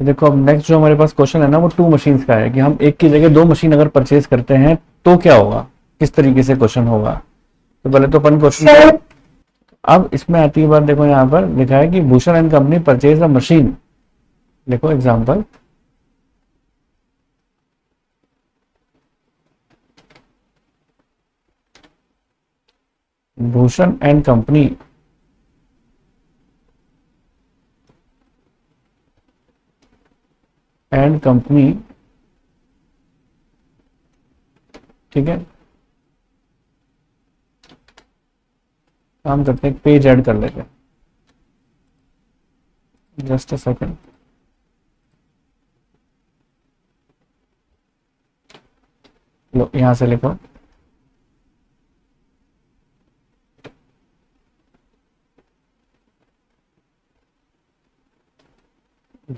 तो देखो अब नेक्स्ट जो हमारे पास क्वेश्चन है ना वो टू मशीन्स का है कि हम एक की जगह दो मशीन अगर परचेज करते हैं तो क्या होगा, किस तरीके से क्वेश्चन होगा। तो पहले तो अपन क्वेश्चन, अब इसमें आती है बात, देखो यहाँ पर लिखा है कि Bhushan and company purchase a machine. देखो एग्जांपल, भूषण एंड कंपनी ठीक है, काम करते हैं पेज ऐड कर लेते हैं, जस्ट अ सेकंड। लो यहां से लिखो,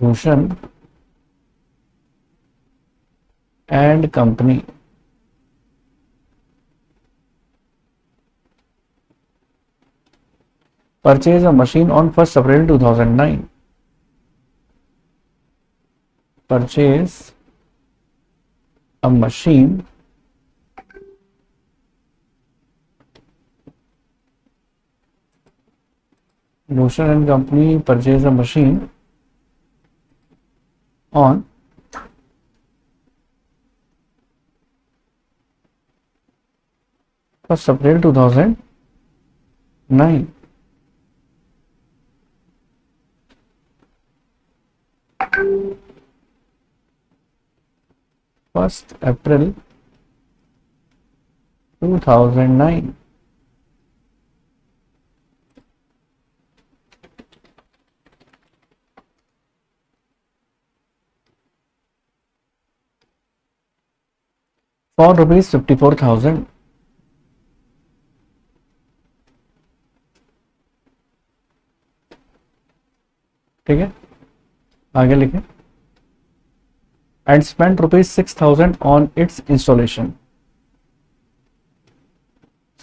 Bhushan and company purchase a machine on 1st April 2009. Purchase a machine Bhushan and company purchase a machine on 1st April 2009. First April 2009. For rupees 54,000. ठीक है, आगे लिखें, and spent rupees 6,000 on its installation.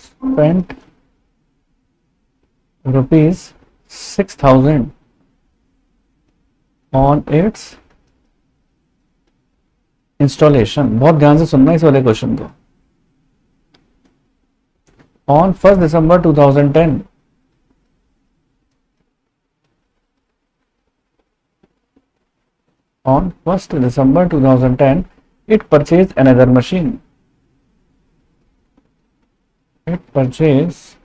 Spent rupees 6,000 on its installation. बहुत ध्यान से सुनना इस वाले क्वेश्चन को। On 1st December 2010. On 1st December 2010, it purchased another machine. It purchased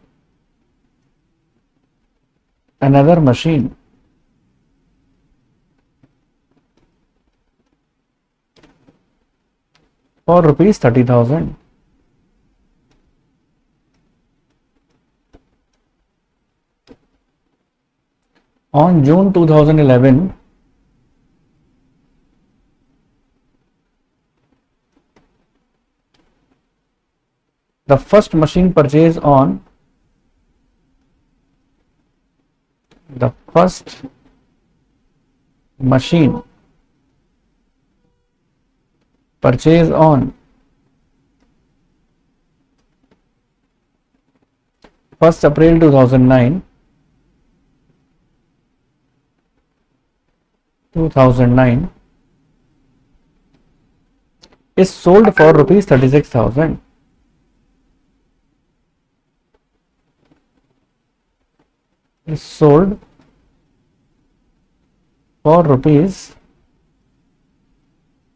another machine for rupees 30,000. On June 2011, the first machine purchased on the first machine purchased on 1st April 2009 is sold for rupees 36,000. Is sold for rupees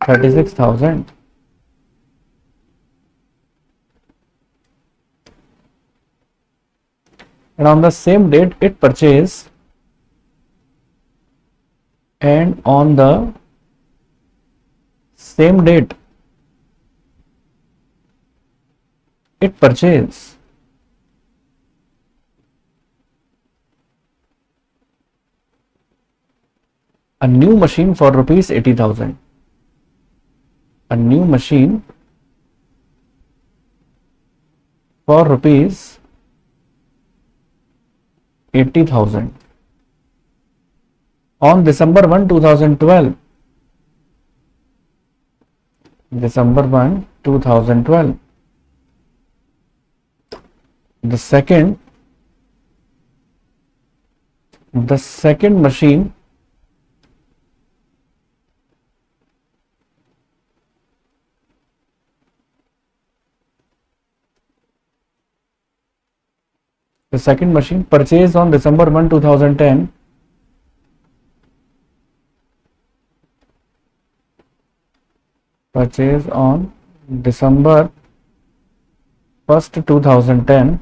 36,000. And on the same date it purchased, and on the same date it purchased a new machine for rupees 80,000. A new machine for rupees 80,000 on December 1, 2012. December 1, 2012. The second machine the second machine purchase on December 1, 2010 purchase on December 1st, 2010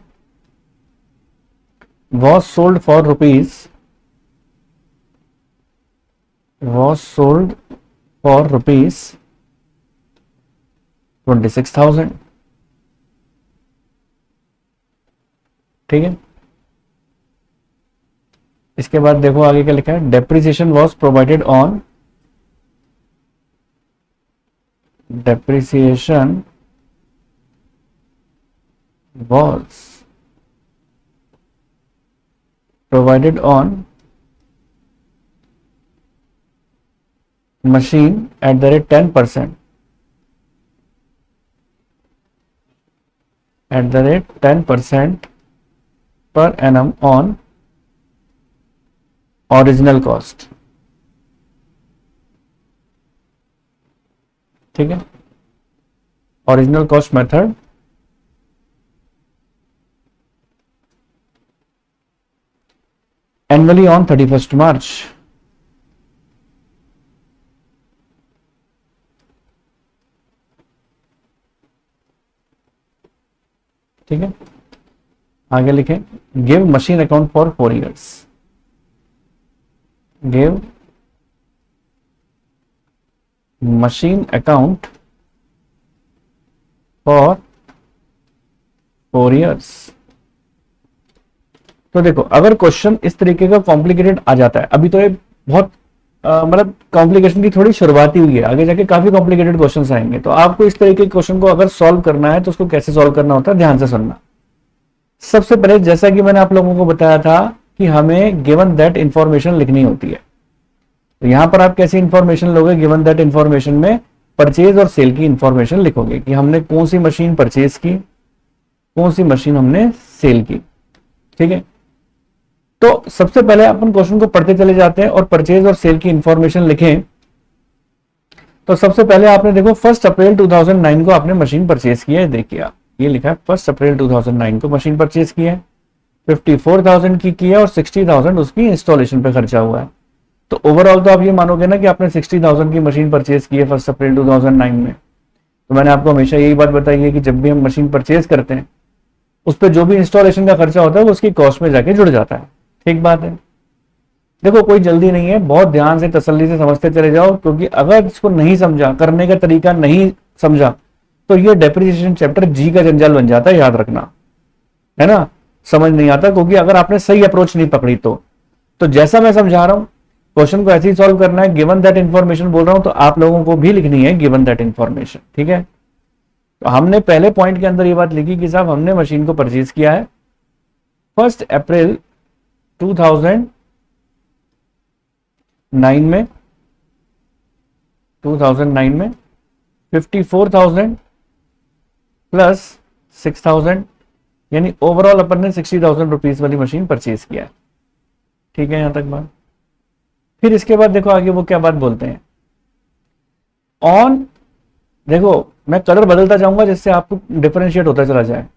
was sold for rupees 26,000। ठीक है, इसके बाद देखो आगे क्या लिखा है, depreciation was provided on depreciation was provided on machine at the rate 10%, at the rate 10% per annum on original cost। ठीक है, original cost method annually on 31st March। ठीक है, आगे लिखें, give machine account for 4 years, give machine account for 4 years। तो देखो अगर question इस तरीके का कॉम्प्लिकेटेड आ जाता है, अभी तो ये बहुत मतलब कॉम्प्लिकेशन की थोड़ी शुरुआत ही हुई है, आगे जाके काफी कॉम्प्लिकेटेड क्वेश्चंस आएंगे। तो आपको इस तरीके के क्वेश्चन को अगर सॉल्व करना है तो उसको कैसे सॉल्व करना होता है, ध्यान से सुनना। सबसे पहले जैसा कि मैंने आप लोगों को बताया था कि हमें गिवन दैट इंफॉर्मेशन लिखनी होती है। तो यहां पर आप कैसी इंफॉर्मेशन लोगे, गिवन दैट इंफॉर्मेशन में परचेज और सेल की इंफॉर्मेशन लिखोगे कि हमने कौन सी मशीन परचेज की, कौन सी मशीन हमने सेल की। ठीक है, तो सबसे पहले अपन क्वेश्चन को पढ़ते चले जाते हैं और परचेज और सेल की इंफॉर्मेशन लिखें। तो सबसे पहले आपने देखो 1 अप्रैल 2009 को आपने मशीन परचेज किया है। देखिए ये लिखा है 1 अप्रैल 2009 को मशीन परचेज की है, 54,000 की है और 60,000 उसकी इंस्टॉलेशन पे खर्चा हुआ है। तो ओवरऑल तो आप ये मानोगे ना कि आपने 60,000 की मशीन परचेज की है 1 अप्रैल 2009 में। तो मैंने आपको हमेशा यही बात बताई है कि जब भी हम मशीन परचेज करते हैं उस पर जो भी इंस्टॉलेशन का खर्चा होता है वो उसकी कॉस्ट में जाके जुड़ जाता है। ठीक बात है, देखो कोई जल्दी नहीं है, बहुत ध्यान से तसल्ली से समझते चले जाओ, क्योंकि अगर इसको नहीं समझा, करने का तरीका नहीं समझा, तो ये डेप्रिसिएशन चैप्टर जी का जंजाल बन जाता है, याद रखना, है ना। समझ नहीं आता, क्योंकि अगर आपने सही अप्रोच नहीं पकड़ी तो जैसा मैं समझा रहा हूं क्वेश्चन को ऐसे ही सॉल्व करना है। गिवन दैट इंफॉर्मेशन बोल रहा हूं तो आप लोगों को भी लिखनी है गिवन दैट इंफॉर्मेशन। ठीक है, तो हमने पहले पॉइंट के अंदर ये बात लिखी कि साहब हमने मशीन को परचेज किया है 1 अप्रैल 2009 में 54,000 प्लस 6,000, यानी ओवरऑल अपन ने 60,000 रुपीज वाली मशीन परचेज किया है। ठीक है, यहां तक बात। फिर इसके बाद देखो आगे वो क्या बात बोलते हैं, ऑन, देखो मैं कलर बदलता जाऊंगा जिससे आपको डिफरेंशिएट होता चला जाए।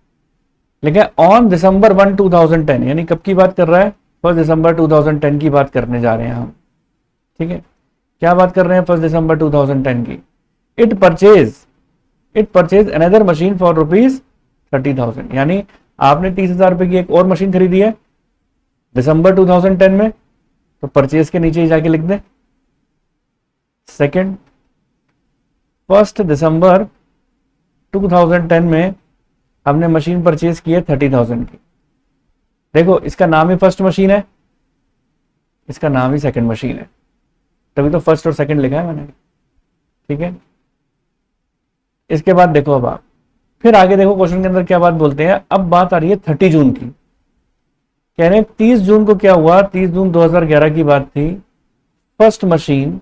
लेकिन ऑन December 1, 2010, यानी कब की बात कर रहा है, 1 December 2010 की बात करने जा रहे हैं हम। ठीक है, क्या बात कर रहे हैं 1 December 2010 की। It purchase another machine for ₹30,000, यानी आपने 30,000 रुपए की एक और मशीन खरीदी है December 2010 में, तो परचेज के नीचे ही जाके लिख दें। सेकंड, 1 December 2010 में हमने मशीन परचेज की है 30,000 की। देखो इसका नाम ही फर्स्ट मशीन है, इसका नाम ही सेकंड मशीन है, तभी तो फर्स्ट और सेकंड लिखा है मैंने। ठीक है, इसके बाद देखो अब आप फिर आगे देखो क्वेश्चन के अंदर क्या बात बोलते हैं। अब बात आ रही है 30 जून की, कह रहे हैं 30 जून को क्या हुआ, 30 जून 2011 की बात थी। फर्स्ट मशीन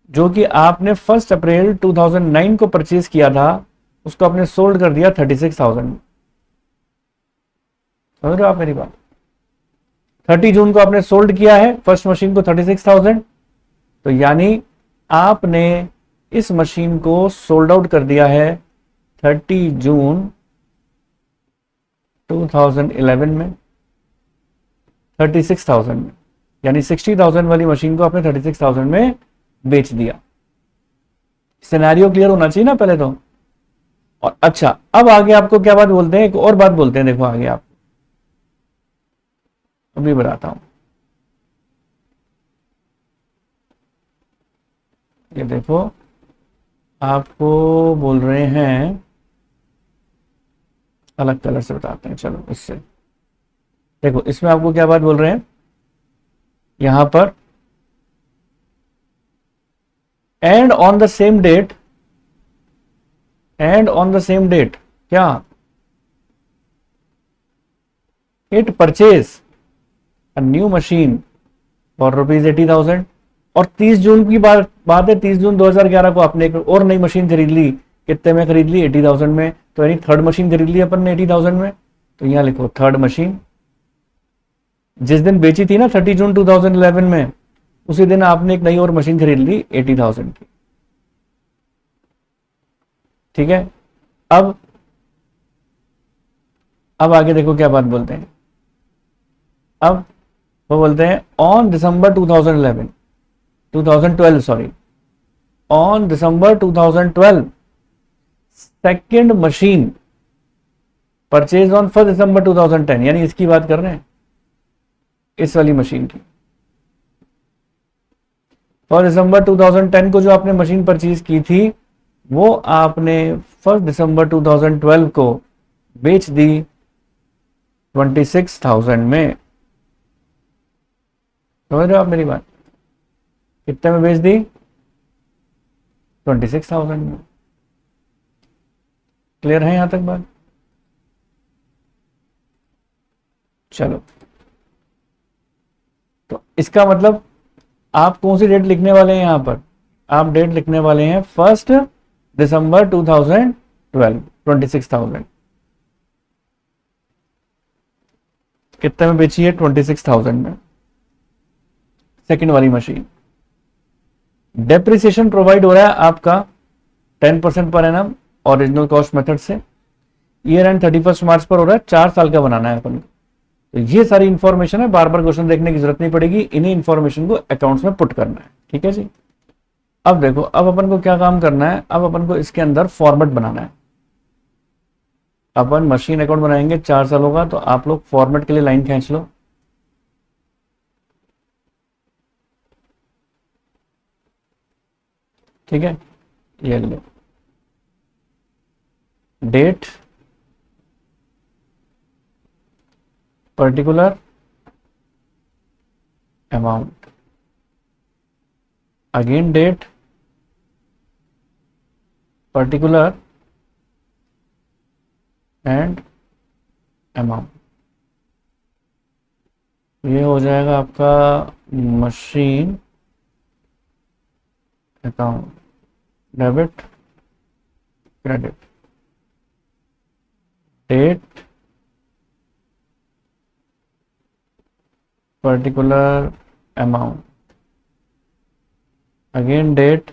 जो कि आपने 1 अप्रैल 2009 को परचेज किया था उसको आपने सोल्ड कर दिया 36,000। समझ रहे हो आप मेरी बात, 30 जून को आपने सोल्ड किया है फर्स्ट मशीन को 36,000, तो यानी आपने इस मशीन को सोल्ड आउट कर दिया है 30 जून 2011 में। 36,000 में, यानी 60,000 वाली मशीन को आपने 36,000 में बेच दिया। सिनेरियो क्लियर होना चाहिए ना पहले तो। और अच्छा, अब आगे आपको क्या बात बोलते हैं, एक और बात बोलते हैं, देखो आगे आप अभी बताता हूं। ये देखो आपको बोल रहे हैं, अलग कलर से बताते हैं, चलो इससे देखो, इसमें आपको क्या बात बोल रहे हैं, यहां पर and on the same date, and on the same date क्या, it purchase a new machine for ₹80,000। और 30 जून की बात है, 30 जून 2011 को आपने एक और नई मशीन खरीद ली, कितने में खरीद ली, 80,000 में, तो यानी थर्ड मशीन खरीद ली अपन ने 80,000 में। तो यहां लिखो थर्ड मशीन, जिस दिन बेची थी ना 30 जून 2011 में, उसी दिन आपने एक नई और मशीन खरीद ली 80,000 की। ठीक है, अब आगे देखो क्या बात बोलते हैं। अब वो बोलते हैं on December 2012 sorry, on December 2012 second machine purchase on 1 दिसंबर 2010, यानी इसकी बात कर रहे हैं, इस वाली मशीन की। 1 दिसंबर 2010 को जो आपने मशीन परचेज की थी, वो आपने 1 दिसंबर 2012 को बेच दी 26,000 में। समझ रहे हो आप मेरी बात, कितने में बेच दी, 26,000 में। क्लियर है यहां तक बात? चलो, तो इसका मतलब आप कौन सी डेट लिखने वाले हैं यहां पर, आप डेट लिखने वाले हैं 1 दिसंबर 2012, 26,000। कितने में बेची है, 26,000 में, सेकंड वाली मशीन। डेप्रिसिएशन प्रोवाइड हो रहा है आपका 10% per annum original cost method से, ईयर एंड 31 मार्च पर हो रहा है, 4 साल का बनाना है अपन को। तो ये सारी इंफॉर्मेशन है, बार बार क्वेश्चन देखने की जरूरत नहीं पड़ेगी, इन्हीं इंफॉर्मेशन को अकाउंट्स में पुट करना है। ठीक है जी। अब देखो, अब अपन को क्या काम करना है, अब अपन को इसके अंदर फॉर्मेट बनाना है। अपन मशीन अकाउंट बनाएंगे 4 सालों का, तो आप लोग फॉर्मेट के लिए लाइन खींच लो। ठीक है, ये लो, date, particular amount, again date, particular and amount. ये हो जाएगा आपका machine account, debit credit, date, particular amount, again date,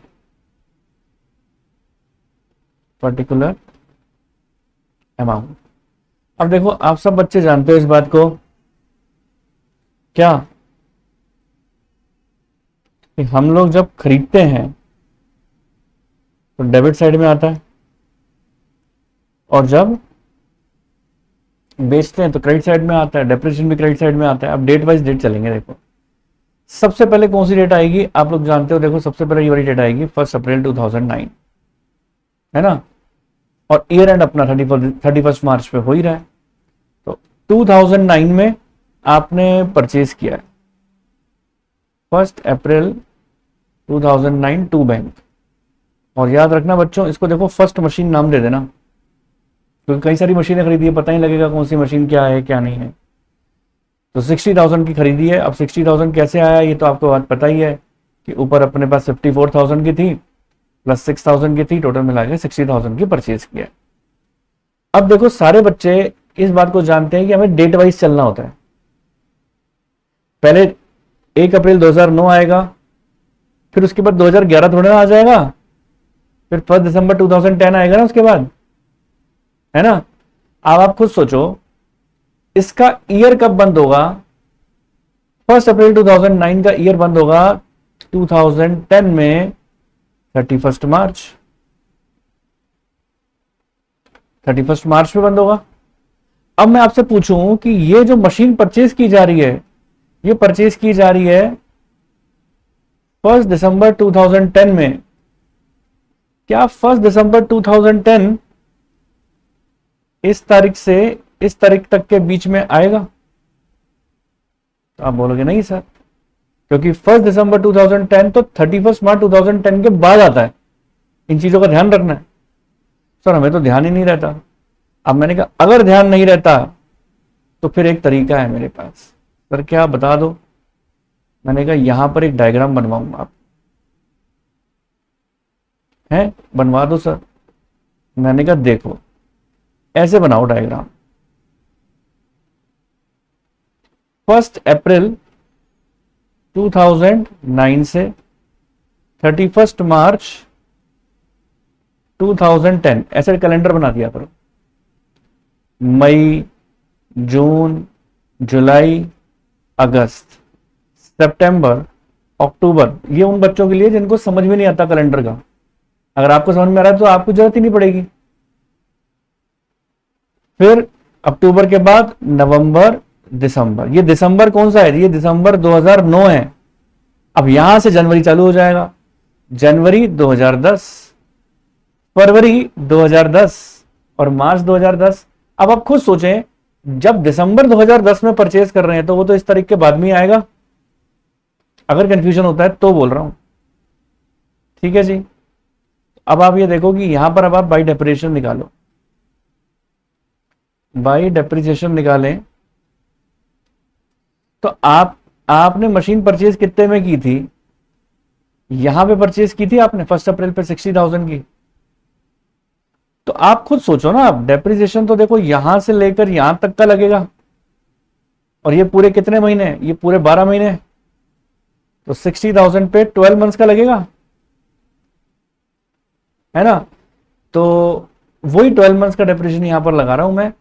particular amount. अब देखो, आप सब बच्चे जानते हो इस बात को, क्या कि हम लोग जब खरीदते हैं तो डेबिट साइड में आता है, और जब बेचते हैं तो क्रेडिट साइड में आता है, डेप्रिसिएशन भी क्रेडिट साइड में आता है। अब डेट वाइज डेट चलेंगे। देखो, सबसे पहले कौन सी डेट आएगी, आप लोग जानते हो, देखो सबसे पहले ये वाली डेट आएगी 1 अप्रैल 2009, है ना, और ईयर एंड अपना 31 मार्च पे हो ही रहा है। तो 2009 में आपने परचेज किया है, 1 अप्रैल 2009 टू बैंक। और याद रखना बच्चों, इसको देखो फर्स्ट मशीन नाम दे देना, क्योंकि कई सारी मशीनें खरीदी है, पता ही लगेगा कौन सी मशीन क्या है क्या नहीं है। तो 60,000 की खरीदी है। अब 60,000 कैसे आया, ये तो आपको बात पता ही है कि ऊपर अपने पास 54,000 की थी प्लस 6,000 की थी, टोटल मिला के 60,000 की परचेज किया। अब देखो, सारे बच्चे इस बात को जानते हैं कि हमें डेट वाइज चलना होता है। पहले 1 अप्रैल 2009 आएगा, फिर उसके बाद 2011 थोड़ा ना आ जाएगा, फिर 1 दिसंबर 2010 आएगा ना उसके बाद, है ना। अब आप खुद सोचो, इसका ईयर कब बंद होगा, 1 अप्रैल 2009 का ईयर बंद होगा 2010 में 31 मार्च, 31 मार्च में बंद होगा। अब मैं आपसे पूछूं कि ये जो मशीन परचेज की जा रही है, ये परचेज की जा रही है 1 दिसंबर 2010 में, क्या 1 दिसंबर 2010 इस तारीख से इस तारीख तक के बीच में आएगा? तो आप बोलोगे नहीं सर, क्योंकि 1 दिसंबर 2010 तो 31 मार्च 2010 के बाद आता है। इन चीजों का ध्यान रखना है। सर हमें तो ध्यान ही नहीं रहता। अब मैंने कहा अगर ध्यान नहीं रहता तो फिर एक तरीका है मेरे पास। सर क्या, बता दो। मैंने कहा यहां पर एक डायग्राम बनवाऊंगा, आप हैं बनवा दो सर। मैंने कहा देखो ऐसे बनाओ डायग्राम। 1 अप्रैल 2009 से 31 मार्च 2010 ऐसे कैलेंडर बना दिया करो। मई, जून, जुलाई, अगस्त, सितंबर, अक्टूबर, ये उन बच्चों के लिए जिनको समझ में नहीं आता कैलेंडर का। अगर आपको समझ में आ रहा है तो आपको जरूरत ही नहीं पड़ेगी। फिर अक्टूबर के बाद नवंबर, दिसंबर। ये दिसंबर कौन सा है? ये दिसंबर 2009 है। अब यहां से जनवरी चालू हो जाएगा। जनवरी 2010, फरवरी 2010 और मार्च 2010। अब आप खुद सोचें, जब दिसंबर 2010 में परचेज कर रहे हैं तो वो तो इस तारीख के बाद में ही आएगा। अगर कंफ्यूजन होता है तो बोल रहा हूं, ठीक है जी। अब आप ये देखो कि यहां पर अब आप बाई डेप्रिसिएशन निकालो। बाई डेप्रिसिएशन निकालें तो आपने मशीन परचेज कितने में की थी? यहां पे परचेज की थी आपने 1 अप्रैल पे 60,000 की। तो आप खुद सोचो ना, आप डेप्रिसिएशन तो देखो यहां से लेकर यहां तक का लगेगा। और ये पूरे कितने महीने? ये पूरे 12 महीने। तो 60,000 पे 12 मंथ्स का लगेगा, है ना। तो वही 12 मंथ्स का डेप्रिसिएशन यहां पर लगा रहा हूं मैं।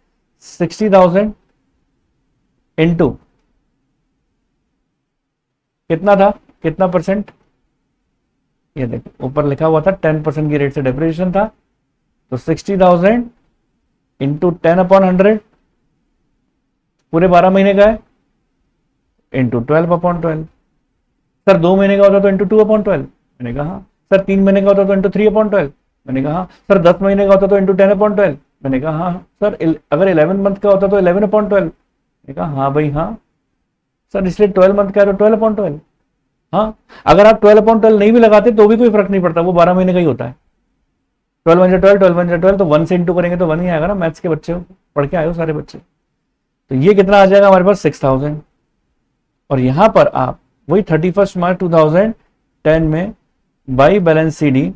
60,000 इंटू कितना था, कितना परसेंट? ये देखो ऊपर लिखा हुआ था 10% की रेट से डेप्रिसिएशन था। तो 60,000 इंटू 10/100 पूरे 12 महीने का है, इंटू 12/12। सर 2 महीने का होता तो इंटू 2/12। मैंने कहा हाँ। सर 3 महीने का होता तो इंटू 3/12। मैंने कहा हाँ। सर 10 महीने का होता तो इंटू 10/12। मैंने कहा हाँ। सर अगर 11 मंथ का होता तो 11/12। मैंने कहा हाँ भाई हाँ। सर इसलिए 12 मंथ का है तो 12/12। हाँ, अगर आप 12/12 नहीं भी लगाते तो भी कोई फर्क नहीं पड़ता, वो 12 महीने का ही होता है। 12 × 12, 12 × 12, तो 1 से इंटू करेंगे तो 1 ही आएगा ना। मैथ्स के बच्चे हो, पढ़ के आए हो सारे बच्चे। तो ये कितना आ जाएगा हमारे पास? 6,000। और यहां पर आप वही 31 मार्च 2010 में by balance CD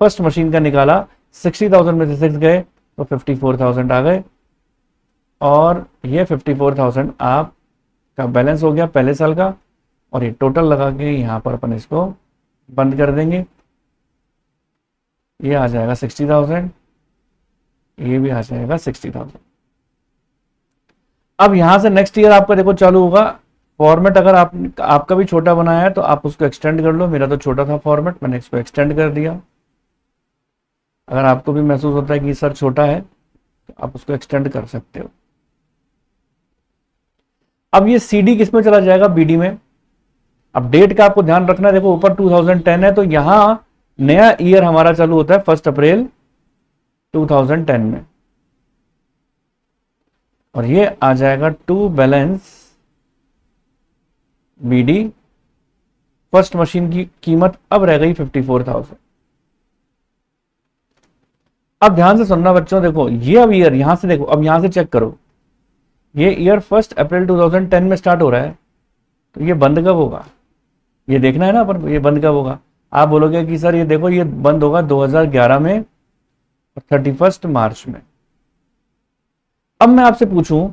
first machine का निकाला। 60,000 में से 6 गए तो 54,000 आ गए। और ये 54,000 आप का बैलेंस हो गया पहले साल का। और ये टोटल लगा के यहां पर अपन इसको बंद कर देंगे। ये आ जाएगा 60,000, ये भी आ जाएगा 60,000। अब यहां से नेक्स्ट ईयर आपका देखो चालू होगा। फॉर्मेट अगर आपका भी छोटा बनाया है तो आप उसको एक्सटेंड कर लो। मेरा तो छोटा था फॉर्मेट, मैंने इसको एक्सटेंड कर दिया। अगर आपको भी महसूस होता है कि सर छोटा है तो आप उसको एक्सटेंड कर सकते हो। अब ये CD किस में चला जाएगा? BD में। अब डेट का आपको ध्यान रखना है। देखो ऊपर 2010 है तो यहां नया ईयर हमारा चालू होता है 1 अप्रैल 2010 में। और ये आ जाएगा to balance BD। First machine की कीमत अब रह गई 54,000। अब ध्यान से सुनना बच्चों, देखो ये अब ईयर यहां से देखो, अब यहां से चेक करो। ये ईयर 1 अप्रैल 2010 में स्टार्ट हो रहा है तो ये बंद कब होगा? ये देखना है ना अपन, ये बंद कब होगा। आप बोलोगे कि सर ये देखो ये बंद होगा 2011 में और 31 मार्च में। अब मैं आपसे पूछूं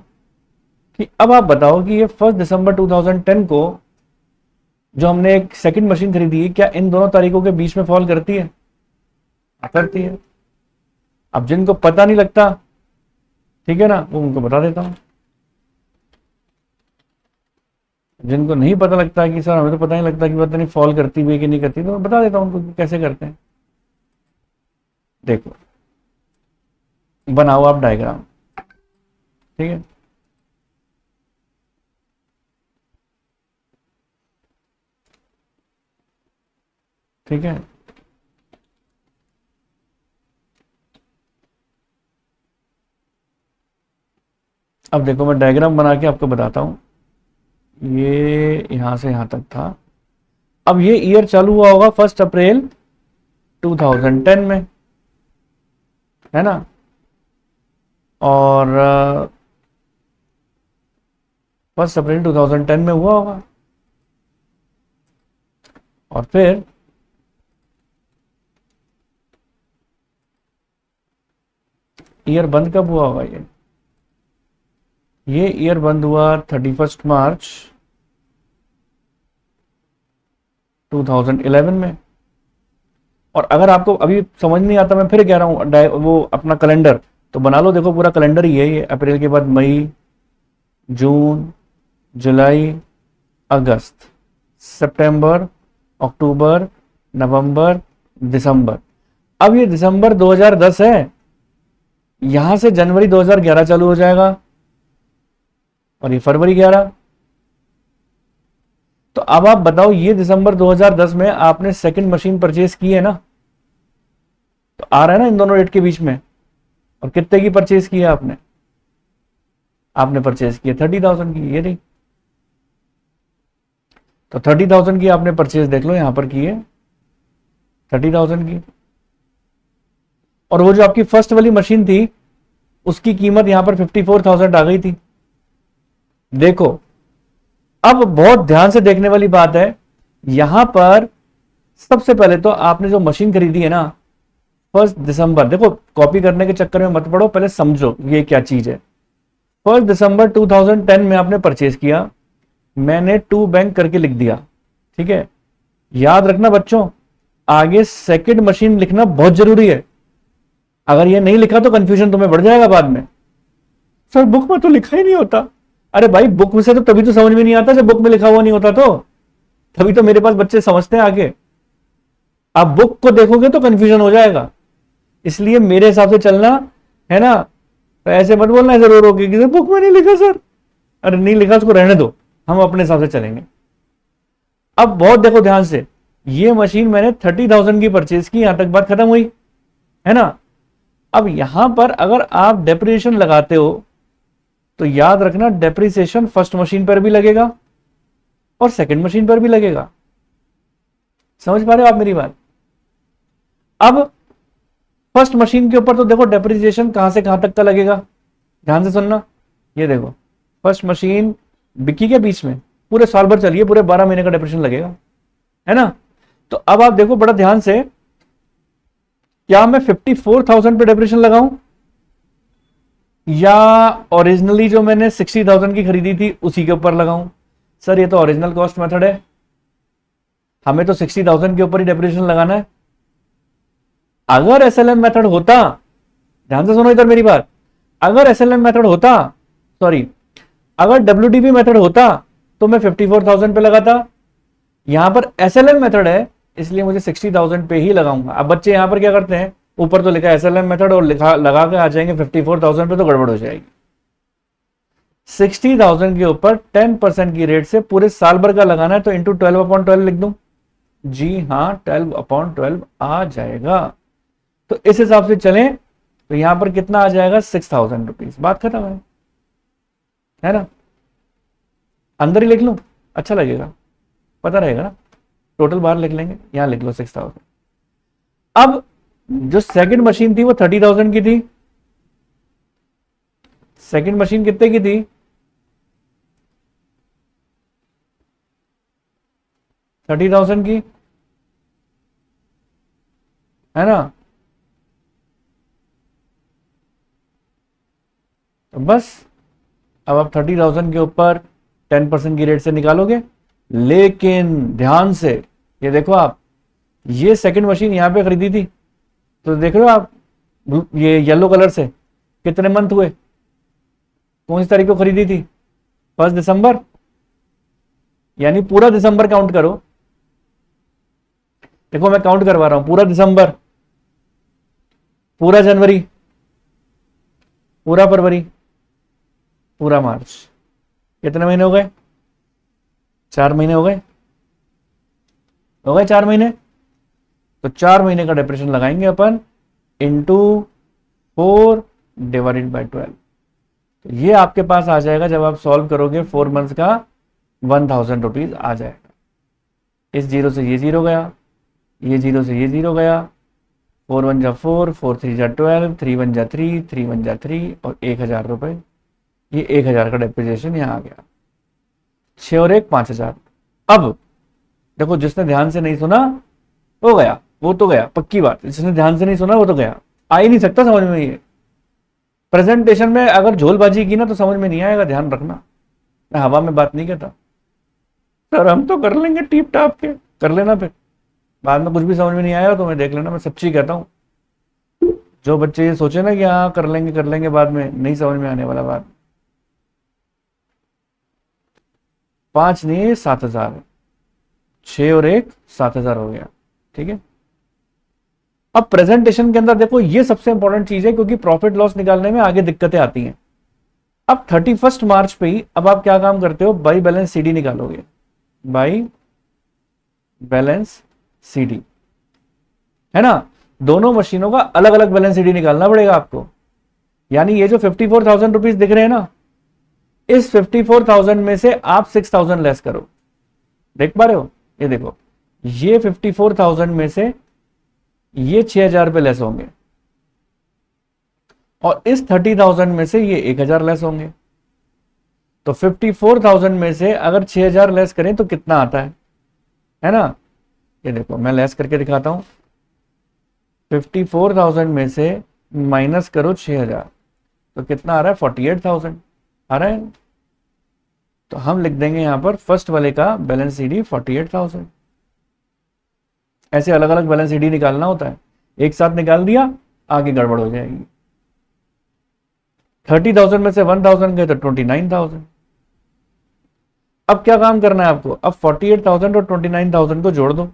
कि अब आप बताओ कि ये 1 दिसंबर 2010 को जो हमने एक सेकंड मशीन खरीदी है, क्या इन दोनों तारीखों के बीच में फॉल करती है? करती है। अब जिनको पता नहीं लगता, ठीक है ना, वो उनको बता देता हूं। जिनको नहीं पता लगता कि सर हमें तो पता नहीं लगता कि पता नहीं फॉल करती भी है कि नहीं करती, तो मैं बता देता हूँ उनको कि कैसे करते हैं। देखो, बनाओ आप डायग्राम, ठीक है। ठीक है, अब देखो मैं डायग्राम बना के आपको बताता हूँ। ये यहां से यहां तक था। अब ये ईयर चालू हुआ होगा 1 अप्रैल 2010 में, है ना। और 1 अप्रैल 2010 में हुआ होगा। और फिर ईयर बंद कब हुआ होगा? ये ईयर बंद हुआ 31 मार्च 2011 में। और अगर आपको अभी समझ नहीं आता, मैं फिर कह रहा हूँ, वो अपना कैलेंडर तो बना लो। देखो पूरा कैलेंडर ही है ये। अप्रैल के बाद मई, जून, जुलाई, अगस्त, सितंबर, अक्टूबर, नवंबर, दिसंबर। अब ये दिसंबर 2010 है, यहां से जनवरी 2011 चालू हो जाएगा और ये फरवरी 11। तो अब आप बताओ, ये दिसंबर 2010 में आपने सेकंड मशीन परचेज की है ना, तो आ रहा है ना इन दोनों डेट के बीच में। और कितने की परचेज की है आपने? आपने परचेज की है 30,000 की, ये रही। तो 30,000 की आपने परचेज देख लो यहां पर की है 30,000 की। और वो जो आपकी फर्स्ट वाली मशीन थी उसकी कीमत यहां पर 54,000 आ गई थी। देखो, अब बहुत ध्यान से देखने वाली बात है यहां पर। सबसे पहले तो आपने जो मशीन खरीदी है ना 1 दिसंबर, देखो कॉपी करने के चक्कर में मत पड़ो, पहले समझो ये क्या चीज है। 1 दिसंबर 2010 में आपने परचेज किया, मैंने टू बैंक करके लिख दिया, ठीक है। याद रखना बच्चों, आगे सेकंड मशीन लिखना बहुत जरूरी है। अगर ये नहीं लिखा तो कंफ्यूजन तुम्हें बढ़ जाएगा बाद में। सर बुक में तो लिखा ही नहीं होता। अरे भाई, बुक में से तो तभी तो समझ में नहीं आता जब बुक में लिखा हुआ नहीं होता, तो तभी तो मेरे पास बच्चे समझते हैं आगे। आप बुक को देखोगे तो कंफ्यूजन हो जाएगा, इसलिए मेरे हिसाब से चलना, है ना। तो ऐसे मत बोलना ऐसे रो रो के कि बुक में नहीं लिखा सर। अरे नहीं लिखा उसको रहने दो, हम अपने हिसाब से चलेंगे। अब बहुत देखो ध्यान से, ये मशीन मैंने 30,000 की परचेज की, यहां तक बात खत्म हुई, है ना। अब यहां पर अगर आप डेप्रिसिएशन लगाते हो तो याद रखना डेप्रिसिएशन फर्स्ट मशीन पर भी लगेगा और सेकंड मशीन पर भी लगेगा। समझ पा रहे हो आप मेरी बात? अब फर्स्ट मशीन के ऊपर तो देखो डेप्रिसिएशन कहां से कहां तक का लगेगा, ध्यान से सुनना। ये देखो, फर्स्ट मशीन बिक्की के बीच में पूरे साल भर चलिए, पूरे 12 महीने का डेप्रिसिएशन लगेगा, है ना। तो अब आप देखो बड़ा ध्यान से, क्या मैं 54,000 पे डेप्रिसिएशन लगाऊं या ओरिजिनली जो मैंने 60,000 की खरीदी थी उसी के ऊपर लगाऊं? सर ये तो ओरिजिनल कॉस्ट मेथड है, हमें तो 60,000 के ऊपर ही डेप्रिसिएशन लगाना है। अगर एसएलएम मेथड होता, ध्यान से सुनो इधर मेरी बात, अगर एसएलएम मेथड होता, सॉरी अगर डब्ल्यूडीबी मेथड होता तो मैं 54,000 पे लगाता। यहां पर एसएलएम मेथड है इसलिए मुझे 60,000 पे ही लगाऊंगा। अब बच्चे यहां पर क्या करते हैं, ऊपर तो लिखा है एसएलएम मेथड और लिखा लगा के आ जाएंगे 54,000 पे, तो गड़बड़ हो जाएगी। 60,000 के ऊपर 10% की रेट से पूरे साल भर का लगाना है तो इंटू 12/12 लिख दूं। जी हाँ, 12/12 आ जाएगा। तो इस हिसाब से चलें तो यहां पर कितना आ जाएगा, 6,000 रुपीज। बात खत्म है ना। अंदर ही लिख लूं, अच्छा लगेगा, पता रहेगा ना। टोटल बाहर लिख लेंगे, यहां लिख लो 6,000। अब जो सेकंड मशीन थी वो 30,000 की थी। सेकंड मशीन कितने की थी? 30,000 की, है ना। तो बस अब आप 30,000 के ऊपर 10% की रेट से निकालोगे। लेकिन ध्यान से ये देखो, आप ये सेकंड मशीन यहां पे खरीदी थी तो देख रहे हो आप, ये येलो कलर से कितने मंथ हुए, कौन सी तारीख को खरीदी थी? 1 दिसंबर। यानी पूरा दिसंबर काउंट करो। देखो मैं काउंट करवा रहा हूं, पूरा दिसंबर, पूरा जनवरी, पूरा फरवरी, पूरा मार्च। कितने महीने हो गए? 4 महीने हो गए, 4 महीने। तो 4 महीने का डिप्रेशन लगाएंगे अपन इंटू 4 डिवाइडेड बाई 12। तो ये आपके पास आ जाएगा जब आप सॉल्व करोगे 4 मंथ्स का 1000 रुपीज आ जाएगा। इस जीरो से ये जीरो गया, ये जीरो से ये जीरो गया, 4 1 जा 4, 4 3 जा 12, 3 1 जा 3, 3 1 जा 3 और 1000 रुपए। ये 1000 का डेप्रिसिएशन यहाँ आ गया। 6 और 1 5000। अब देखो जिसने ध्यान से नहीं सुना वो गया, वो तो गया पक्की बात। जिसने ध्यान से नहीं सुना वो तो गया, आ ही नहीं सकता समझ में। ये प्रेजेंटेशन में अगर झोलबाजी की ना तो समझ में नहीं आएगा, ध्यान रखना। मैं हवा में बात नहीं कहता सर, हम तो कर लेंगे टीप टाप के, कर लेना फिर बाद में कुछ भी समझ में नहीं आया तो मैं देख लेना। मैं सच्ची कहता हूं, जो बच्चे ये सोचे ना कि हाँ कर लेंगे बाद में, नहीं समझ में आने वाला बात। 5 नहीं 7000 है, 6 और 1 7000 हो गया। ठीक है, अब प्रेजेंटेशन के अंदर देखो ये सबसे इंपॉर्टेंट चीज है, क्योंकि प्रॉफिट लॉस निकालने में आगे दिक्कतें आती हैं। अब 31 मार्च पे ही अब आप क्या काम करते हो, बाई बैलेंस सीडी निकालोगे, बाई बैलेंस सीडी, है ना। दोनों मशीनों का अलग अलग बैलेंस सीडी निकालना पड़ेगा आपको। यानी ये जो 54,000 रुपीज दिख रहे हैं ना, इस 54,000 में से आप 6,000 लेस करो। देख पा रहे हो, ये देखो, ये 54,000 में से ये 6,000 पे लेस होंगे और इस 30,000 में से ये 1,000 लेस होंगे। तो 54,000 में से अगर 6,000 लेस करें तो कितना आता है ना। ये देखो मैं लेस करके दिखाता हूं। 54,000 में से माइनस करो 6,000 तो कितना आ रहा है, 48,000 आ रहा है। तो हम लिख देंगे यहां पर फर्स्ट वाले का बैलेंस सीडी 48,000। ऐसे अलग अलग बैलेंस सीडी निकालना होता है, एक साथ निकाल दिया आगे गड़बड़ हो जाएगी। 30,000 में से 1,000 गए तो 29,000। अब क्या काम करना है आपको, अब 48,000 और 29,000 को जोड़ दो,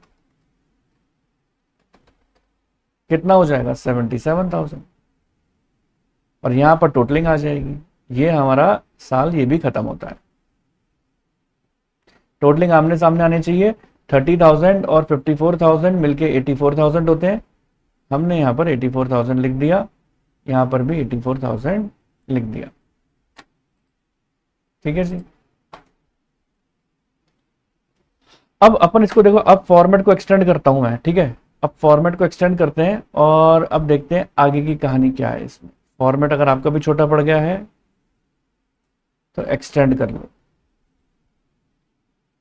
कितना हो जाएगा 77,000 और यहां पर टोटलिंग आ जाएगी। ये हमारा साल ये भी खत्म होता है। टोटलिंग आमने सामने आने चाहिए। 30,000 और 54,000 मिलके 84,000 होते हैं। हमने यहां पर 84,000 लिख दिया, यहां पर भी 84,000 लिख दिया। ठीक है जी। अब अपन इसको देखो, अब फॉर्मेट को एक्सटेंड करता हूं मैं। ठीक है, अब फॉर्मेट को एक्सटेंड करते हैं और अब देखते हैं आगे की कहानी क्या है इसमें। फॉर्मेट अगर आपका भी छोटा पड़ गया है तो एक्सटेंड कर लो।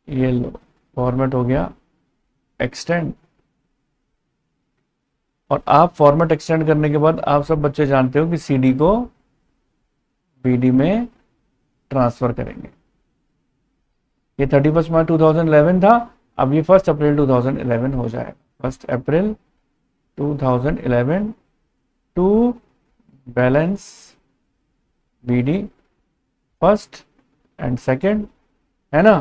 ये लो, फॉर्मेट हो गया एक्सटेंड। और आप फॉर्मेट एक्सटेंड करने के बाद आप सब बच्चे जानते हो कि सीडी को बीडी में ट्रांसफर करेंगे। ये 31 मार्च 2011 था, अब ये 1 अप्रैल 2011 हो जाएगा। 1 April 2011 to balance BD first and second, है ना।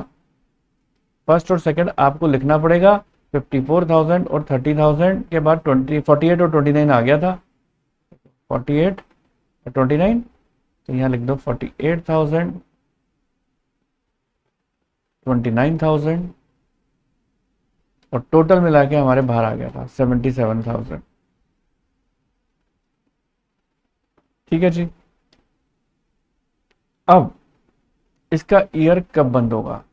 फर्स्ट और सेकंड आपको लिखना पड़ेगा। 54,000 और 30,000 के बाद 48 और 29 आ गया था। 48 और 29 तो यहाँ लिख दो 48,000, 29,000 और टोटल मिला के हमारे बाहर आ गया था 77,000। ठीक है जी। अब इसका ईयर कब बंद होगा,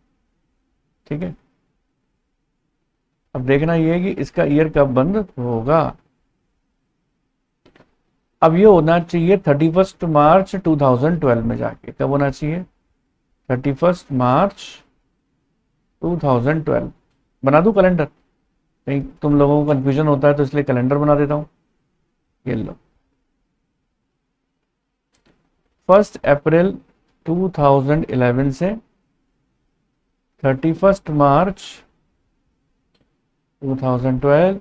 ठीक है। अब देखना ये है कि इसका ईयर कब बंद होगा। अब ये होना चाहिए 31 मार्च 2012 में जाके। कब होना चाहिए, 31 मार्च 2012। बना दूं कैलेंडर, कहीं तुम लोगों को कंफ्यूजन होता है तो इसलिए कैलेंडर बना देता हूं। ये लो, 1 अप्रैल 2011 से 31 मार्च 2012,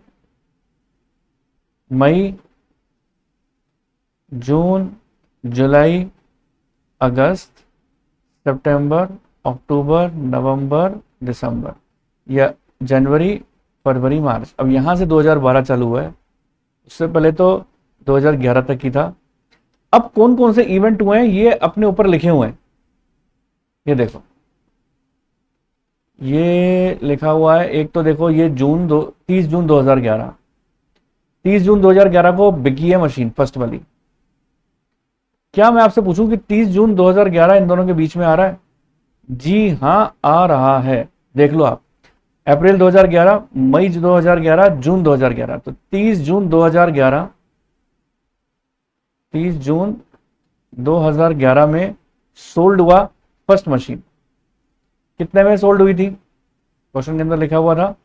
मई, जून, जुलाई, अगस्त, सितंबर, अक्टूबर, नवंबर, दिसंबर या जनवरी फरवरी मार्च, अब यहां से 2012 चालू हुआ है, उससे पहले तो 2011 तक की था। अब कौन कौन से इवेंट हुए हैं ये अपने ऊपर लिखे हुए हैं, ये देखो, ये लिखा हुआ है। एक तो देखो ये 30 जून 2011, 30 जून 2011 को बिकी है मशीन फर्स्ट वाली। क्या मैं आपसे पूछूं कि 30 जून 2011 इन दोनों के बीच में आ रहा है? जी हां आ रहा है, देख लो आप, अप्रैल 2011, मई 2011, जून 2011, तो 30 जून 2011, 30 जून 2011 में सोल्ड हुआ फर्स्ट मशीन। कितने में सोल्ड हुई थी? क्वेश्चन के अंदर लिखा हुआ था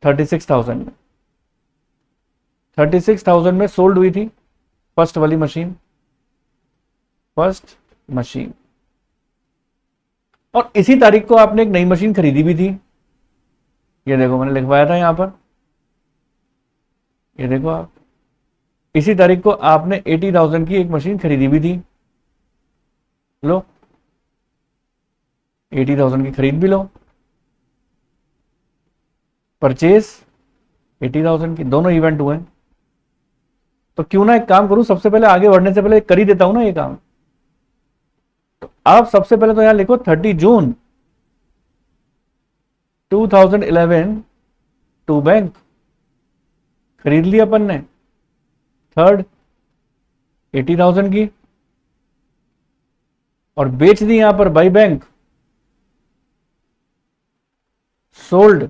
36,000 में, 36,000 में सोल्ड हुई थी फर्स्ट वाली मशीन, फर्स्ट मशीन। और इसी तारीख को आपने एक नई मशीन खरीदी भी थी, ये देखो मैंने लिखवाया था यहां पर, ये देखो आप, इसी तारीख को आपने 80,000 की एक मशीन खरीदी भी थी। लो 80,000 की खरीद भी लो, परचेज 80,000 की, दोनों इवेंट हुए। तो क्यों ना एक काम करूं, सबसे पहले आगे बढ़ने से पहले कर ही देता हूं ना ये काम। तो आप सबसे पहले तो यहां लिखो 30 जून 2011 टू बैंक, खरीद ली अपन ने थर्ड 80,000 की, और बेच दी यहां पर by bank, sold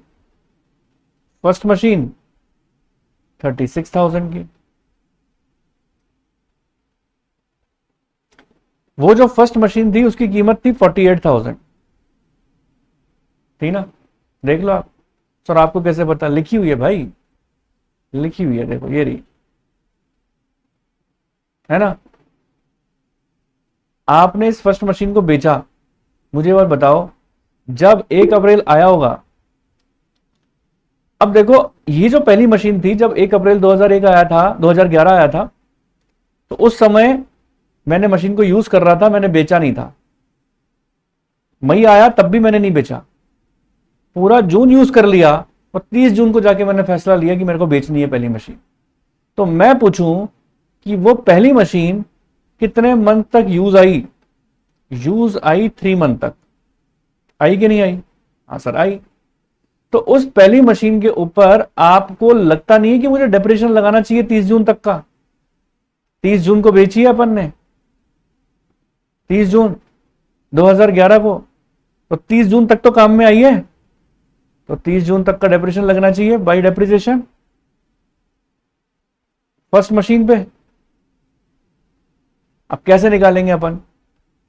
first machine 36,000 की। वो जो फर्स्ट मशीन थी उसकी कीमत थी 48,000, थी ना? देख लो आप। सर आपको कैसे पता? लिखी हुई है भाई, लिखी हुई है, देखो ये रही, है ना? आपने इस फर्स्ट मशीन को बेचा, मुझे एक बार बताओ, जब 1 अप्रैल आया होगा, अब देखो ये जो पहली मशीन थी जब 1 अप्रैल 2001 आया था, 2011 आया था, तो उस समय मैंने मशीन को यूज कर रहा था, मैंने बेचा नहीं था। मई आया तब भी मैंने नहीं बेचा, पूरा जून यूज कर लिया, और 30 जून को जाके मैंने फैसला लिया कि मेरे को बेचनी है पहली मशीन। तो मैं पूछूं कि वो पहली मशीन कितने मंथ तक use I? Use I 3 month तक, आई कि नहीं आई? हाँ सर आई। तो उस पहली मशीन के ऊपर आपको लगता नहीं है कि मुझे डेप्रिसिएशन लगाना चाहिए 30 जून तक का? 30 जून को बेची है अपन ने, 30 जून 2011 को, तो 30 जून तक तो काम में आई है, तो 30 जून तक का डेप्रिसिएशन लगना चाहिए बाई डेप्रिसिएशन फर्स्ट मशीन पे। अब कैसे निकालेंगे अपन?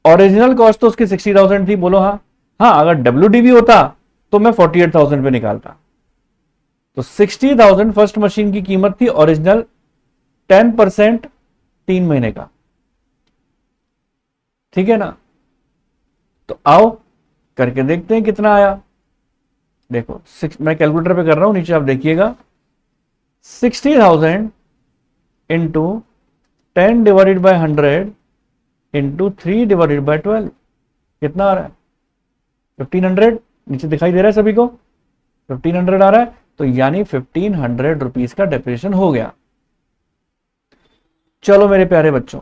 ओरिजिनल कॉस्ट तो उसकी 60,000 थी, बोलो हाँ? हाँ, अगर WDV होता तो मैं 48,000 पे निकालता। तो 60,000 फर्स्ट मशीन की कीमत थी ओरिजिनल, 10% 3 महीने का, ठीक है ना? तो आओ करके देखते हैं कितना आया। देखो मैं कैलकुलेटर पे कर रहा हूं, नीचे आप देखिएगा, 60,000 into 10 divided by 100 into 3 divided by 12, कितना आ रहा है? 1500, नीचे दिखाई दे रहा है सभी को? 1500 आ रहा है, तो यानी 1500 रुपीज का डेप्रिसिएशन हो गया। चलो मेरे प्यारे बच्चों,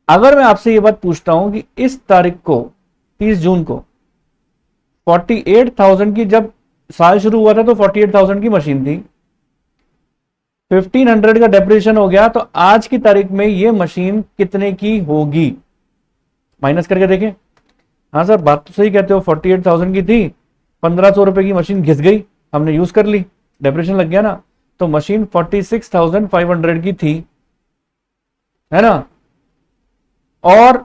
अगर मैं आपसे यह बात पूछता हूं कि इस तारीख को 30 जून को 48,000 की, जब साल शुरू हुआ था तो 48,000 की मशीन थी, 1500 का डेप्रिसिएशन हो गया, तो आज की तारीख में यह मशीन कितने की होगी? माइनस करके देखें। हाँ सर बात तो सही कहते हो, 48,000 की थी, 1,500 रुपए की मशीन घिस गई, हमने यूज कर ली, डेप्रिसिएशन लग गया ना, तो मशीन 46,500 की थी, है ना? और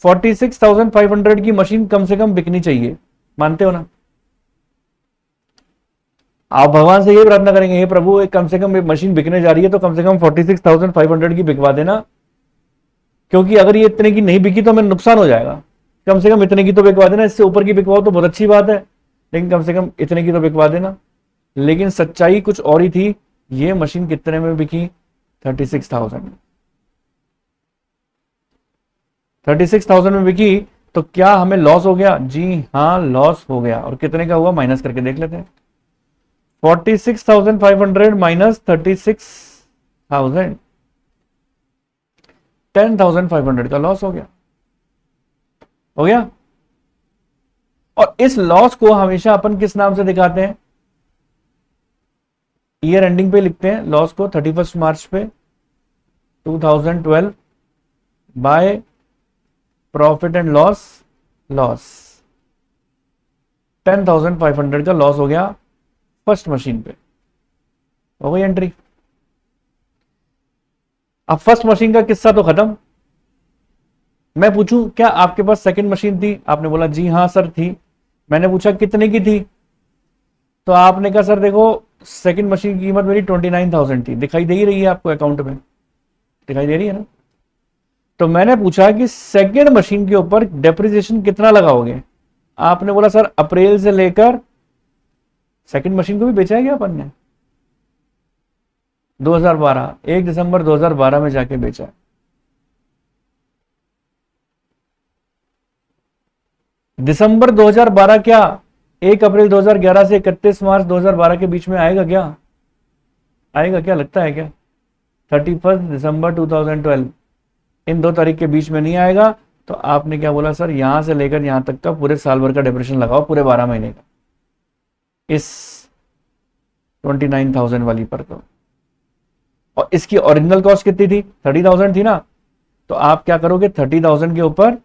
46,500 की मशीन कम से कम बिकनी चाहिए, मानते हो ना? आप भगवान से ये प्रार्थना करेंगे, हे प्रभु कम से कम मशीन बिकने जा रही है तो कम से कम 46,500 की बिकवा देना, क्योंकि अगर ये इतने की नहीं बिकी तो हमें नुकसान हो जाएगा। कम से कम इतने की तो बिकवा देना, इससे ऊपर की बिकवाओ तो बहुत अच्छी बात है, लेकिन कम से कम इतने की तो बिकवा देना। लेकिन सच्चाई कुछ और ही थी, ये मशीन कितने में बिकी? 36,000 में, 36,000 में बिकी, तो क्या हमें लॉस हो गया? जी हाँ, लॉस हो गया। और कितने का हुआ माइनस करके देख लेते हैं। 46,500 माइनस 36,000, 10,500 का लॉस हो गया। हो गया। और इस लॉस को हमेशा अपन किस नाम से दिखाते हैं? ईयर एंडिंग पे लिखते हैं लॉस को, 31 मार्च पे 2012 by profit and loss, loss 10,500 का लॉस हो गया फर्स्ट मशीन पे। हो गई एंट्री। अब फर्स्ट मशीन का किस्सा तो खत्म। मैं पूछूं क्या आपके पास सेकंड मशीन थी? आपने बोला जी हाँ सर थी। मैंने पूछा कितने की थी? तो आपने कहा सर देखो सेकंड मशीन की कीमत मेरी 29,000 थी। दिखाई दे ही रही है आपको अकाउंट में, दिखाई दे रही है ना? तो मैंने पूछा कि सेकंड मशीन के ऊपर डेप्रिसिएशन कितना लगाओगे? आपने बोला सर अप्रैल से लेकर, सेकंड मशीन को भी बेचा है क्या अपन ने? 2012, 1 दिसंबर 2012 में जाके बेचा है। दिसंबर 2012 क्या 1 अप्रैल 2011 से 31 मार्च 2012 के बीच में आएगा क्या? आएगा क्या? लगता है क्या? 31 दिसंबर 2012 इन दो तारीख के बीच में नहीं आएगा। तो आपने क्या बोला सर यहां से लेकर यहां तक का पूरे साल भर का डिप्रेशन लगाओ, पूरे 12 महीने का, इस 29,000 वाली पर तो। और इसकी ओरिजिनल कॉस्ट कितनी थी? 30,000 थी ना? तो आप क्या करोगे 30,000 के ऊपर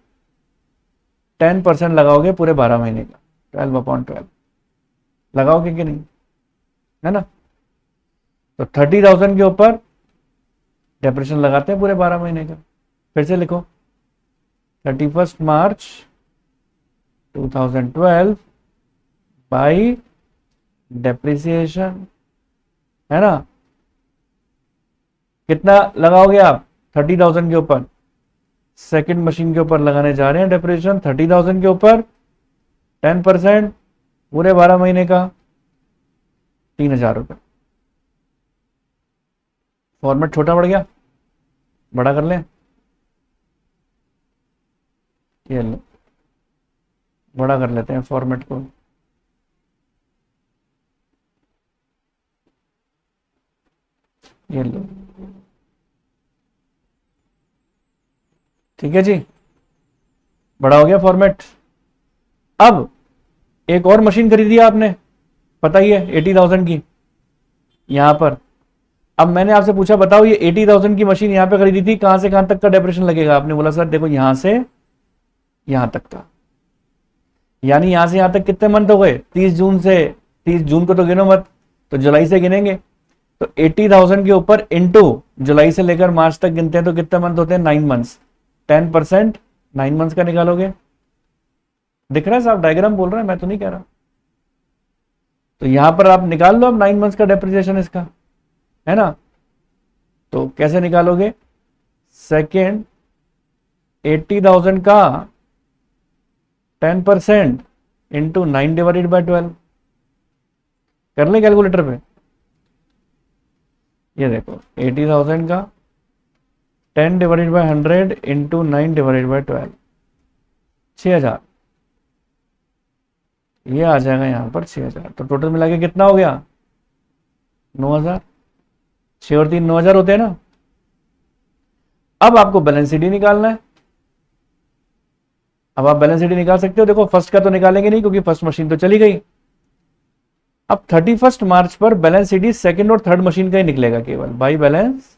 10% लगाओगे पूरे 12 महीने का, 12/12 लगाओगे कि नहीं? है ना? तो 30,000 के ऊपर डेप्रेशन लगाते हैं पूरे 12 महीने का। फिर से लिखो 31 मार्च 2012 बाई डेप्रिसिएशन, है ना? कितना लगाओगे आप 30,000 के ऊपर? सेकंड मशीन के ऊपर लगाने जा रहे हैं डेप्रिसिएशन 30,000 के ऊपर 10% पूरे 12 महीने का, 3,000 रुपए। फॉर्मेट छोटा पड़ गया, बड़ा कर लें? ये लो, बड़ा कर लेते हैं फॉर्मेट को। ये लो, ठीक है जी, बड़ा हो गया फॉर्मेट। अब एक और मशीन खरीदी आपने, पता ही है 80,000 की, यहां पर। अब मैंने आपसे पूछा बताओ ये 80,000 की मशीन यहां पे खरीदी थी, कहां से कहां तक का डेप्रेशन लगेगा? आपने बोला सर देखो यहां से यहां तक का, यानी यहां से यहां तक कितने मंथ हो गए? 30 जून से, 30 जून को तो गिनो मत, तो जुलाई से गिनेंगे। तो 80,000 के ऊपर इंटू जुलाई से लेकर मार्च तक गिनते हैं तो कितने मंथ होते हैं? 9 मंथ्स। 10% 9 मंथ्स का निकालोगे। दिख रहा है साहब? डायग्राम बोल रहा है, मैं तो नहीं कह रहा। तो यहां पर आप निकाल लो अब 9 मंथ्स का डेप्रिसिएशन इसका, है ना? तो कैसे निकालोगे? सेकेंड 80,000 का 10% इंटू 9/12 कर ले कैलकुलेटर पे। ये देखो 80,000 का 10/100 इंटू 9/12, 6,000। ये आ जाएगा यहां पर 6,000। तो टोटल मिला के कितना हो गया? 9,000। 6 और 3 9,000 होते हैं ना? अब आपको बैलेंस शीट ही निकालना है। अब आप बैलेंस शीट निकाल सकते हो। देखो फर्स्ट का तो निकालेंगे नहीं क्योंकि फर्स्ट मशीन तो चली गई। अब 31 मार्च पर बैलेंस सीडी सेकंड और थर्ड मशीन का ही निकलेगा केवल, बाई बैलेंस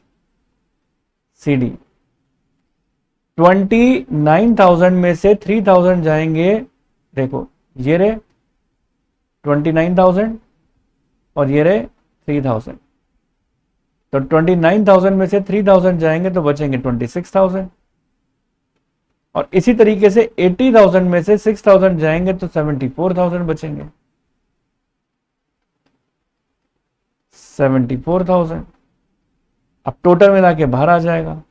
सीडी। 29,000 में से 3,000 जाएंगे, देखो ये रे 29,000 और ये रे 3,000। तो 29,000 में से 3,000 जाएंगे तो बचेंगे 26,000। और इसी तरीके से 80,000 में से 6,000 जाएंगे तो 74,000 बचेंगे। 74,000 अब टोटल मिला के बाहर आ जाएगा,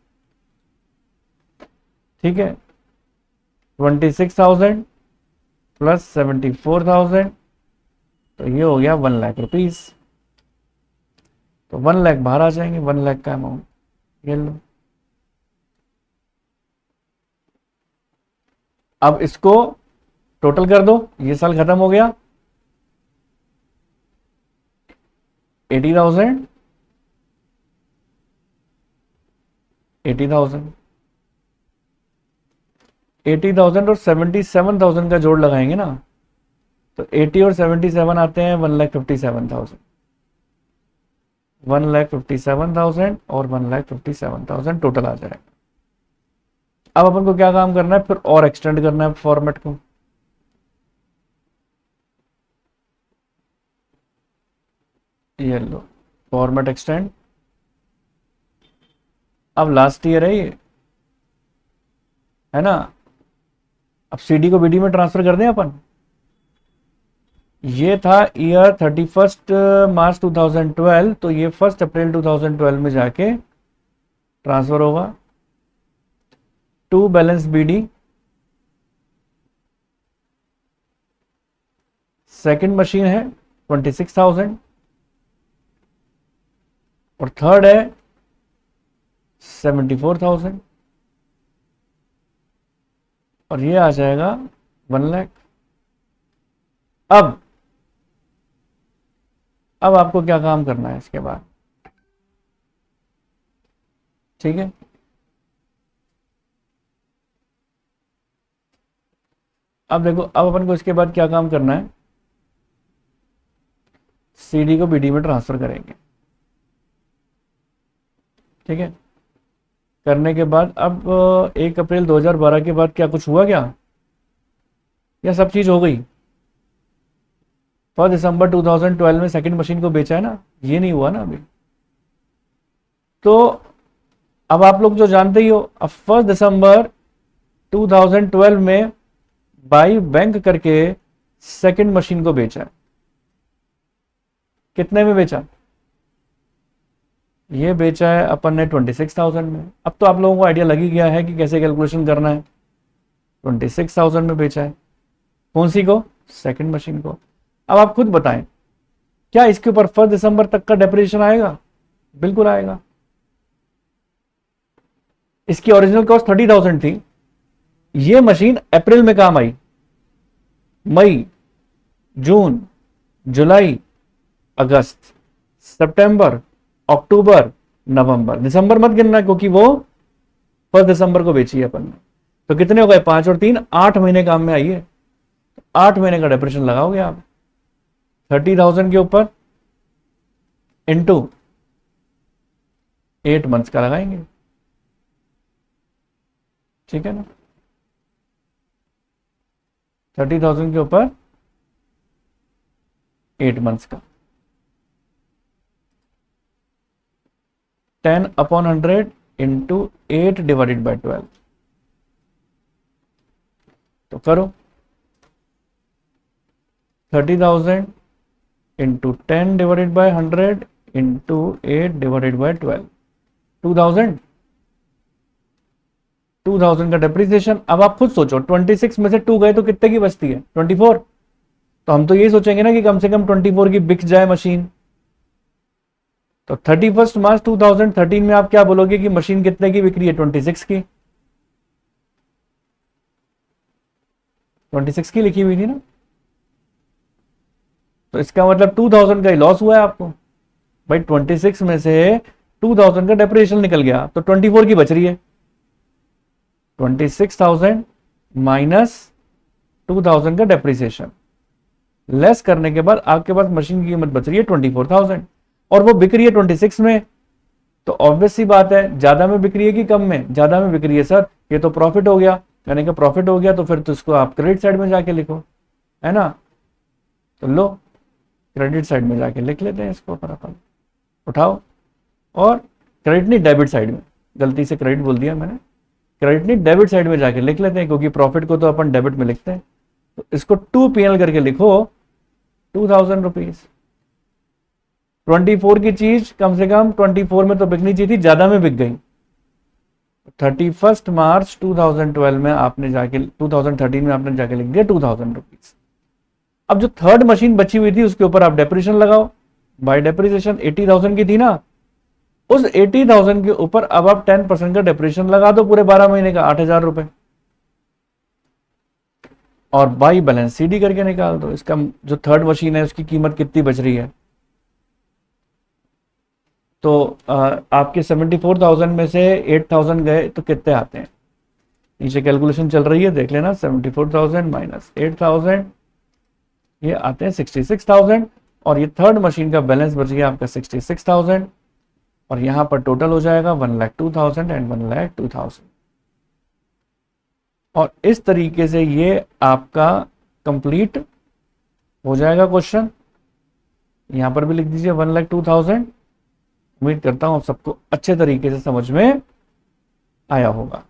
ठीक है? 26,000 प्लस 74,000, तो ये हो गया 1,00,000 रुपीज। तो 1,00,000 बाहर आ जाएंगे, 1,00,000 का अमाउंट ये लो। अब इसको टोटल कर दो, ये साल खत्म हो गया, 80,000, 80,000, 80,000 और 77,000 का जोड़ लगाएंगे ना, तो 80 और 77 आते हैं 1,57,000, 1,57,000 और 1,57,000 टोटल आ जाएगा। अब अपन को क्या काम करना है, फिर और एक्सटेंड करना है फॉर्मेट को। ये लो फॉर्मेट एक्सटेंड। अब लास्ट ईयर है ना, अब सीडी को बीडी में ट्रांसफर कर दें अपन। ये था ईयर 31 मार्च 2012, तो ये 1 अप्रैल 2012 में जाके ट्रांसफर होगा to balance BD. Second machine है 26,000 और थर्ड है 74,000 और ये आ जाएगा 1 लाख। अब आपको क्या काम करना है इसके बाद, ठीक है। अब देखो, अब अपन को इसके बाद क्या काम करना है, सीडी को बीडी में ट्रांसफर करेंगे, ठीक है। करने के बाद अब 1 अप्रैल 2012 के बाद क्या कुछ हुआ क्या, या सब चीज हो गई। 1 दिसंबर 2012 में सेकंड मशीन को बेचा है ना, ये नहीं हुआ ना अभी। तो अब आप लोग जो जानते ही हो, अब 1 दिसंबर 2012 में बाई बैंक करके सेकंड मशीन को बेचा है। कितने में बेचा, ये बेचा है अपन ने 26,000 में। अब तो आप लोगों को आइडिया लग ही गया है कि कैसे कैलकुलेशन करना है। 26,000 में बेचा है, कौन सी को, सेकंड मशीन को। अब आप खुद बताएं, क्या इसके ऊपर 1 दिसंबर तक का डेप्रिसिएशन आएगा, बिल्कुल आएगा। इसकी ओरिजिनल कॉस्ट 30,000 थी, ये मशीन अप्रैल में काम आई, मई, जून, जुलाई, अगस्त, सितंबर, अक्टूबर, नवंबर, दिसंबर मत गिनना क्योंकि वो 1 दिसंबर को बेची है अपन ने। तो कितने हो गए, 5 और 3, 8 महीने काम में आई है। 8 महीने का डेप्रिसिएशन लगाओगे आप 30,000 के ऊपर इंटू 8 मंथ्स का लगाएंगे, ठीक है ना। 30,000 के ऊपर 8 मंथ्स का, 10/100 इंटू 8 डिवाइडेड बाई 12। तो करो 30,000 into 10 divided by 100 into 8 divided by 12, 2,000 का डेप्रिसिएशन। अब आप खुद सोचो, 26 में से 2 गए तो कितने की बचती है, 24। तो हम तो यही सोचेंगे ना कि कम से कम 24 की बिक जाए मशीन। तो 31 मार्च 2013 में आप क्या बोलोगे कि मशीन कितने की बिक्री है, 26 की, 26 की लिखी हुई थी ना। तो इसका मतलब 2,000 का ही लॉस हुआ है आपको भाई। 26 में से 2,000 का डेप्रिसिएशन निकल गया, तो 24 की बच रही है। 26,000 माइनस 2,000 का डेप्रिसिएशन लेस करने के बाद आपके पास मशीन की कीमत बच रही है 24,000 और वो बिक रही है 26 में। तो ऑब्वियस सी बात है, ज्यादा में बिक्री है कि कम में, ज्यादा में बिक्री है सर, ये तो प्रॉफिट हो गया। यानी कि प्रॉफिट हो गया तो फिर तो इसको आप क्रेडिट साइड में जाके लिखो, है ना। तो लो क्रेडिट साइड में जाके लिख लेते हैं इसको, पर अपन उठाओ, और क्रेडिट नहीं डेबिट साइड में, गलती से क्रेडिट बोल दिया मैंने, क्रेडिट नहीं डेबिट साइड में जाके लिख लेते हैं, क्योंकि प्रॉफिट को तो अपन डेबिट में लिखते हैं। तो इसको 2 करके लिखो, 2,000 रुपीज। 24 की चीज कम से कम 24 में तो बिकनी चाहिए थी, ज्यादा में बिक गई। 31 मार्च 2012 में आपने जाके 2013 में आपने जाके लिख दिया 2,000 रुपीज। अब जो थर्ड मशीन बची हुई थी उसके ऊपर आप डेप्रिसिएशन लगाओ। बाय डेप्रिसिएशन 80,000 की थी ना, उस 80,000 के ऊपर अब आप 10% का डेप्रिसिएशन लगा दो पूरे 12 महीने का, 8,000 रुपए। और बाई बैलेंस CD करके निकाल दो। इसका जो थर्ड मशीन है उसकी कीमत कितनी बच रही है, तो आपके 74,000 में से 8,000 गए तो कितने आते हैं, नीचे कैलकुलेशन चल रही है देख लेना। 74,000 माइनस 8,000 ये आते हैं 66,000, और ये थर्ड मशीन का बैलेंस बच गया आपका 66,000, और यहां पर टोटल हो जाएगा 1,02,000 एंड 1,02,000। और इस तरीके से ये आपका कंप्लीट हो जाएगा क्वेश्चन। यहां पर भी लिख दीजिए 1,02,000। उम्मीद करता हूं सबको अच्छे तरीके से समझ में आया होगा।